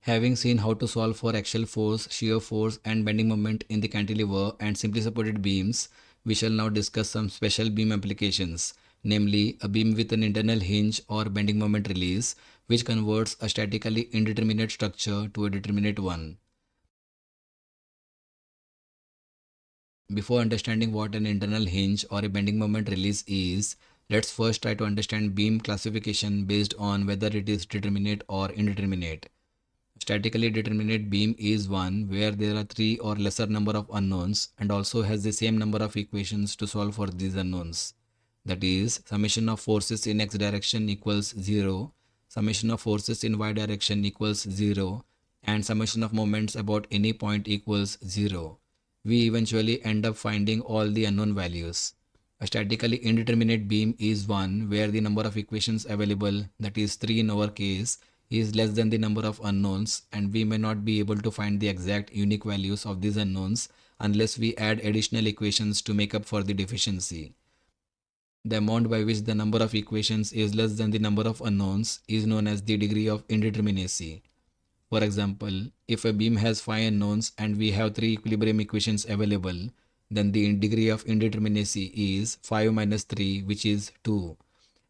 Having seen how to solve for axial force, shear force and bending moment in the cantilever and simply supported beams, we shall now discuss some special beam applications, namely a beam with an internal hinge or bending moment release, which converts a statically indeterminate structure to a determinate one. Before understanding what an internal hinge or a bending moment release is, let's first try to understand beam classification based on whether it is determinate or indeterminate. Statically determinate beam is one where there are three or lesser number of unknowns and also has the same number of equations to solve for these unknowns. That is, summation of forces in x direction equals 0, summation of forces in y direction equals 0, and summation of moments about any point equals 0. We eventually end up finding all the unknown values. A statically indeterminate beam is one where the number of equations available, that is 3 in our case, is less than the number of unknowns, and we may not be able to find the exact unique values of these unknowns unless we add additional equations to make up for the deficiency. The amount by which the number of equations is less than the number of unknowns is known as the degree of indeterminacy. For example, if a beam has 5 unknowns and we have 3 equilibrium equations available, then the degree of indeterminacy is 5 minus 3, which is 2.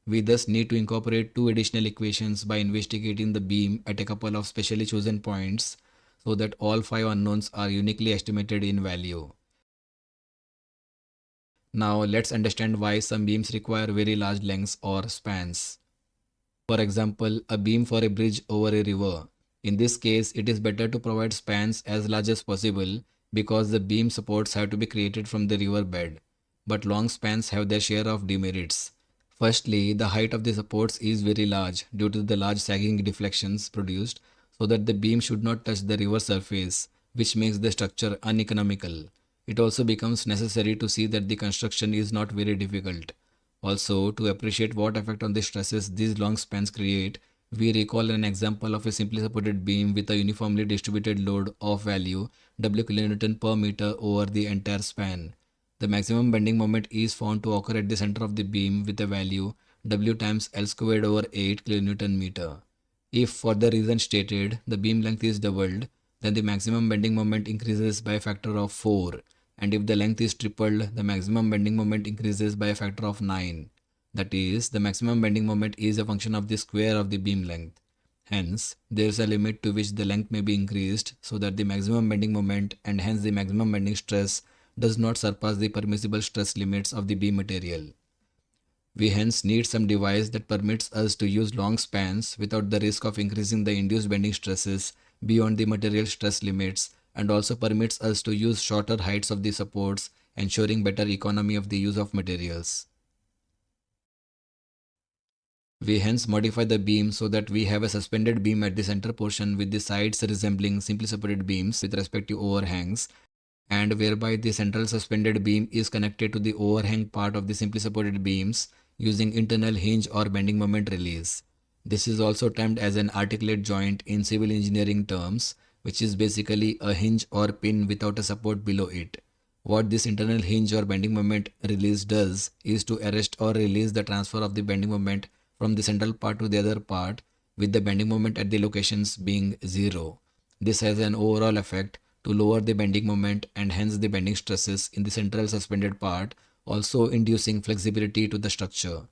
We thus need to incorporate 2 additional equations by investigating the beam at a couple of specially chosen points so that all 5 unknowns are uniquely estimated in value. Now let's understand why some beams require very large lengths or spans. For example, a beam for a bridge over a river. In this case, it is better to provide spans as large as possible because the beam supports have to be created from the river bed. But long spans have their share of demerits. Firstly, the height of the supports is very large due to the large sagging deflections produced so that the beam should not touch the river surface, which makes the structure uneconomical. It also becomes necessary to see that the construction is not very difficult. Also, to appreciate what effect on the stresses these long spans create, we recall an example of a simply supported beam with a uniformly distributed load of value W kN per meter over the entire span. The maximum bending moment is found to occur at the center of the beam with a value W times L squared over 8 kN meter. If, for the reason stated, the beam length is doubled, then the maximum bending moment increases by a factor of 4, and if the length is tripled, the maximum bending moment increases by a factor of 9. That is, the maximum bending moment is a function of the square of the beam length. Hence, there is a limit to which the length may be increased so that the maximum bending moment and hence the maximum bending stress does not surpass the permissible stress limits of the beam material. We hence need some device that permits us to use long spans without the risk of increasing the induced bending stresses beyond the material stress limits, and also permits us to use shorter heights of the supports, ensuring better economy of the use of materials. We hence modify the beam so that we have a suspended beam at the center portion with the sides resembling simply supported beams with respect to overhangs, and whereby the central suspended beam is connected to the overhang part of the simply supported beams using internal hinge or bending moment release. This is also termed as an articulate joint in civil engineering terms, which is basically a hinge or pin without a support below it. What this internal hinge or bending moment release does is to arrest or release the transfer of the bending moment from the central part to the other part, with the bending moment at the locations being 0. This has an overall effect to lower the bending moment and hence the bending stresses in the central suspended part, also inducing flexibility to the structure.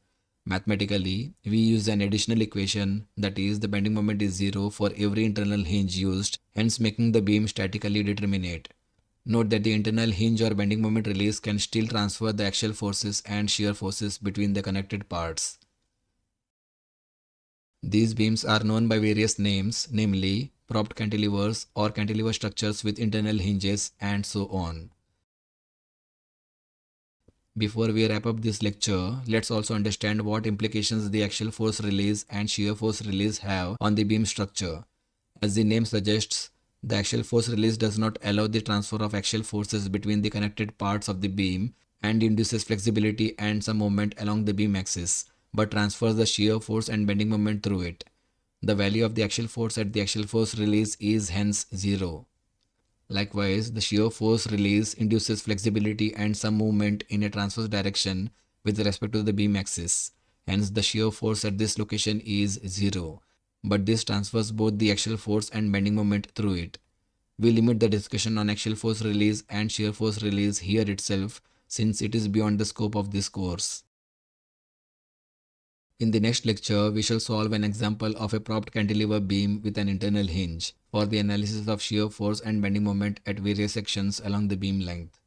Mathematically, we use an additional equation, that is, the bending moment is 0 for every internal hinge used, hence making the beam statically determinate. Note that the internal hinge or bending moment release can still transfer the axial forces and shear forces between the connected parts. These beams are known by various names, namely propped cantilevers or cantilever structures with internal hinges and so on. Before we wrap up this lecture, let's also understand what implications the axial force release and shear force release have on the beam structure. As the name suggests, the axial force release does not allow the transfer of axial forces between the connected parts of the beam and induces flexibility and some movement along the beam axis, but transfers the shear force and bending moment through it. The value of the axial force at the axial force release is hence 0. Likewise, the shear force release induces flexibility and some movement in a transverse direction with respect to the beam axis. Hence, the shear force at this location is 0. but this transfers both the axial force and bending moment through it. We limit the discussion on axial force release and shear force release here itself, since it is beyond the scope of this course. In the next lecture, we shall solve an example of a propped cantilever beam with an internal hinge for the analysis of shear force and bending moment at various sections along the beam length.